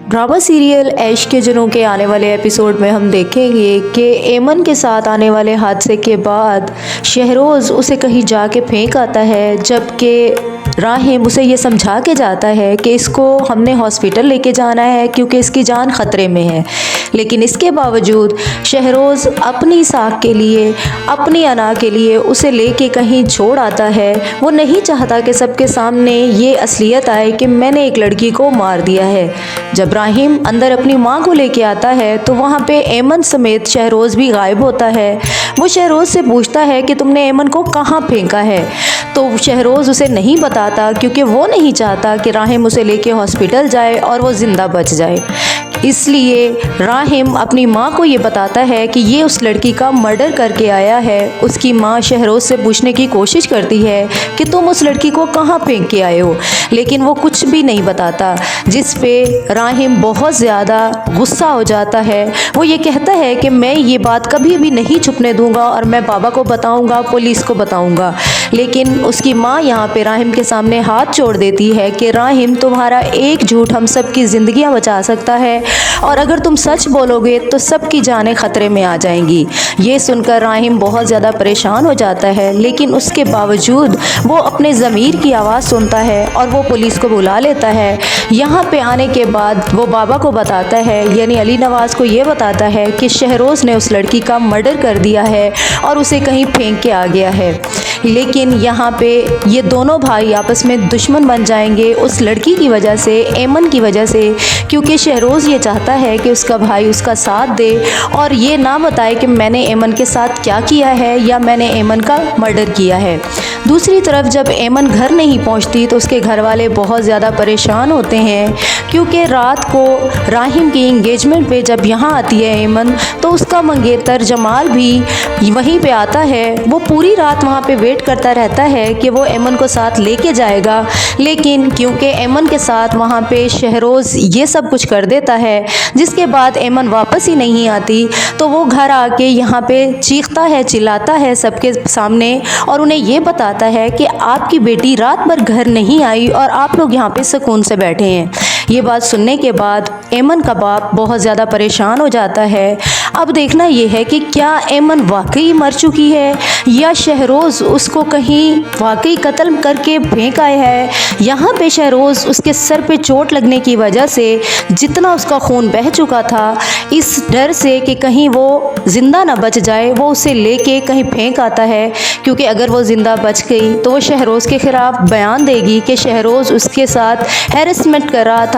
Drama serial ऐश के जनों के आने वाले एपिसोड में हम देखेंगे कि एमन के साथ आने वाले हादसे के बाद शहरोज़ उसे कहीं जाके फेंक आता है, जबकि राहिम उसे ये समझा के जाता है कि इसको हमने हॉस्पिटल लेके जाना है क्योंकि इसकी जान ख़तरे में है। लेकिन इसके बावजूद शहरोज़ अपनी साख के लिए, अपनी अना के लिए उसे लेके कहीं छोड़ आता है। वो नहीं चाहता कि सबके सामने ये असलियत आए कि मैंने एक लड़की को मार दिया है। जब राहिम अंदर अपनी माँ को लेके आता है तो वहाँ पे एमन समेत शहरोज़ भी गायब होता है। वो शहरोज़ से पूछता है कि तुमने एमन को कहाँ फेंका है, तो शहरोज़ उसे नहीं बताता क्योंकि वो नहीं चाहता कि राहिम उसे लेके हॉस्पिटल जाए और वो ज़िंदा बच जाए। इसलिए राहिम अपनी माँ को ये बताता है कि ये उस लड़की का मर्डर करके आया है। उसकी माँ शहरोज़ से पूछने की कोशिश करती है कि तुम उस लड़की को कहाँ फेंक के आए हो, लेकिन वो कुछ भी नहीं बताता, जिस पे राहिम बहुत ज़्यादा गुस्सा हो जाता है। वो ये कहता है कि मैं ये बात कभी भी नहीं छुपने दूंगा और मैं बाबा को बताऊंगा, पुलिस को बताऊंगा। लेकिन उसकी माँ यहाँ पे राहिम के सामने हाथ जोड़ देती है कि राहिम, तुम्हारा एक झूठ हम सब की ज़िंदगियाँ बचा सकता है और अगर तुम सच बोलोगे तो सबकी जानें ख़तरे में आ जाएंगी। ये सुनकर राहिम बहुत ज़्यादा परेशान हो जाता है, लेकिन उसके बावजूद वो अपने ज़मीर की आवाज़ सुनता है और वो पुलिस को बुला लेता है। यहाँ पे आने के बाद वो बाबा को बताता है, यानी अली नवाज़ को ये बताता है कि शहरोज़ ने उस लड़की का मर्डर कर दिया है और उसे कहीं फेंक के आ गया है। लेकिन यहाँ पे ये दोनों भाई आपस में दुश्मन बन जाएंगे उस लड़की की वजह से, एमन की वजह से, क्योंकि शहरोज़ ये चाहता है कि उसका भाई उसका साथ दे और ये ना बताए कि मैंने एमन के साथ क्या किया है या मैंने एमन का मर्डर किया है। दूसरी तरफ जब एमन घर नहीं पहुंचती तो उसके घर वाले बहुत ज़्यादा परेशान होते हैं, क्योंकि रात को राहिम की इंगेजमेंट पे जब यहाँ आती है एमन, तो उसका मंगेतर जमाल भी वहीं पे आता है। वो पूरी रात वहाँ पे वेट करता रहता है कि वो एमन को साथ लेके जाएगा, लेकिन क्योंकि एमन के साथ वहाँ पे शहरोज़ ये सब कुछ कर देता है, जिसके बाद एमन वापस ही नहीं आती, तो वो घर आके यहाँ पे चीखता है, चिल्लाता है सबके सामने और उन्हें ये बताता है कि आपकी बेटी रात भर घर नहीं आई और आप लोग यहाँ पे सुकून से बैठे हैं। ये बात सुनने के बाद एमन का बाप बहुत ज़्यादा परेशान हो जाता है। अब देखना ये है कि क्या एमन वाकई मर चुकी है या शहरोज़ उसको कहीं वाकई कत्ल करके फेंक आया है। यहाँ पे शहरोज़ उसके सर पे चोट लगने की वजह से जितना उसका खून बह चुका था, इस डर से कि कहीं वो ज़िंदा ना बच जाए, वो उसे लेके कहीं फेंक आता है, क्योंकि अगर वो ज़िंदा बच गई तो वो शहरोज़ के ख़िलाफ़ बयान देगी कि शहरोज़ उसके साथ हैरेसमेंट कर रहा था,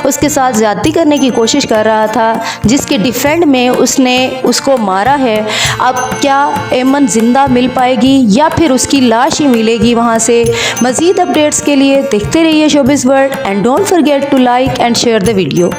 उसके साथ ज़्यादती करने की कोशिश कर रहा था, जिसके डिफेंड में उसने उसको मारा है। अब क्या एमन ज़िंदा मिल पाएगी या फिर उसकी लाश ही मिलेगी वहाँ से? मज़ीद अपडेट्स के लिए देखते रहिए showbiz world and don't forget to like and share the video.